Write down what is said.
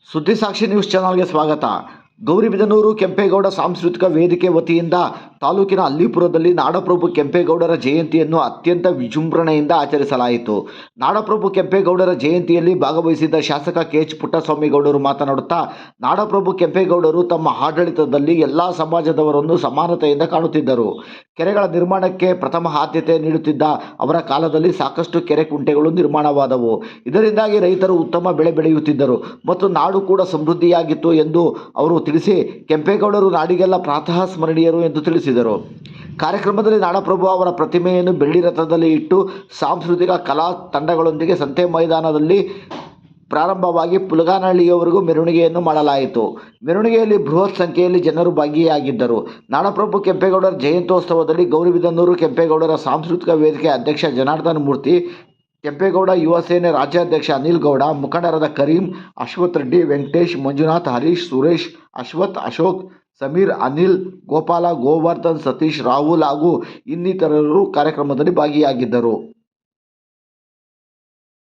ಸುದ್ದಿ ಸಾಕ್ಷಿ ನ್ಯೂಸ್ ಚಾನಲ್ಗೆ ಸ್ವಾಗತ. ಗೌರಿಬಿದನೂರು ಕೆಂಪೇಗೌಡ ಸಾಂಸ್ಕೃತಿಕ ವೇದಿಕೆ ವತಿಯಿಂದ ತಾಲೂಕಿನ ಅಲ್ಲಿಪುರದಲ್ಲಿ ನಾಡಪ್ರಭು ಕೆಂಪೇಗೌಡರ ಜಯಂತಿಯನ್ನು ಅತ್ಯಂತ ವಿಜೃಂಭಣೆಯಿಂದ ಆಚರಿಸಲಾಯಿತು. ನಾಡಪ್ರಭು ಕೆಂಪೇಗೌಡರ ಜಯಂತಿಯಲ್ಲಿ ಭಾಗವಹಿಸಿದ್ದ ಶಾಸಕ ಕೆ.ಎಚ್. ಪುಟ್ಟಸ್ವಾಮಿಗೌಡರು ಮಾತನಾಡುತ್ತಾ, ನಾಡಪ್ರಭು ಕೆಂಪೇಗೌಡರು ತಮ್ಮ ಆಡಳಿತದಲ್ಲಿ ಎಲ್ಲ ಸಮಾಜದವರನ್ನು ಸಮಾನತೆಯಿಂದ ಕಾಣುತ್ತಿದ್ದರು. ಕೆರೆಗಳ ನಿರ್ಮಾಣಕ್ಕೆ ಪ್ರಥಮ ಆದ್ಯತೆ ನೀಡುತ್ತಿದ್ದ ಅವರ ಕಾಲದಲ್ಲಿ ಸಾಕಷ್ಟು ಕೆರೆ ಕುಂಟೆಗಳು ನಿರ್ಮಾಣವಾದವು. ಇದರಿಂದಾಗಿ ರೈತರು ಉತ್ತಮ ಬೆಳೆ ಬೆಳೆಯುತ್ತಿದ್ದರು ಮತ್ತು ನಾಡು ಕೂಡ ಸಮೃದ್ಧಿಯಾಗಿತ್ತು ಎಂದು ಅವರು ತಿಳಿಸಿ, ಕೆಂಪೇಗೌಡರು ನಾಡಿಗೆಲ್ಲ ಪ್ರಾತಃ ಸ್ಮರಣೀಯರು ಎಂದು ತಿಳಿಸಿದರು. ಕಾರ್ಯಕ್ರಮದಲ್ಲಿ ನಾಡಪ್ರಭು ಅವರ ಪ್ರತಿಮೆಯನ್ನು ಬೆಳ್ಳಿ ರಥದಲ್ಲಿ ಇಟ್ಟು ಸಾಂಸ್ಕೃತಿಕ ಕಲಾ ತಂಡಗಳೊಂದಿಗೆ ಸಂತೆ ಮೈದಾನದಲ್ಲಿ ಪ್ರಾರಂಭವಾಗಿ ಪುಲಗಾನಹಳ್ಳಿಯವರೆಗೂ ಮೆರವಣಿಗೆಯನ್ನು ಮಾಡಲಾಯಿತು. ಮೆರವಣಿಗೆಯಲ್ಲಿ ಬೃಹತ್ ಸಂಖ್ಯೆಯಲ್ಲಿ ಜನರು ಭಾಗಿಯಾಗಿದ್ದರು. ನಾಡಪ್ರಭು ಕೆಂಪೇಗೌಡರ ಜಯಂತ್ಯೋತ್ಸವದಲ್ಲಿ ಗೌರಿಬಿದನೂರು ಕೆಂಪೇಗೌಡರ ಸಾಂಸ್ಕೃತಿಕ ವೇದಿಕೆ ಅಧ್ಯಕ್ಷ ಜನಾರ್ದನ ಮೂರ್ತಿ, ಕೆಂಪೇಗೌಡ ಯುವ ಸೇನೆ ರಾಜ್ಯಾಧ್ಯಕ್ಷ ಅನಿಲ್ ಗೌಡ, ಮುಖಂಡರಾದ ಕರೀಂ, ಅಶ್ವಥ್ ರೆಡ್ಡಿ, ವೆಂಕಟೇಶ್, ಮಂಜುನಾಥ್, ಹರೀಶ್, ಸುರೇಶ್, ಅಶ್ವಥ್, ಅಶೋಕ್, ಸಮೀರ್, ಅನಿಲ್, ಗೋಪಾಲ, ಗೋವರ್ಧನ್, ಸತೀಶ್, ರಾಹುಲ್ ಹಾಗೂ ಇನ್ನಿತರರು ಕಾರ್ಯಕ್ರಮದಲ್ಲಿ ಭಾಗಿಯಾಗಿದ್ದರು.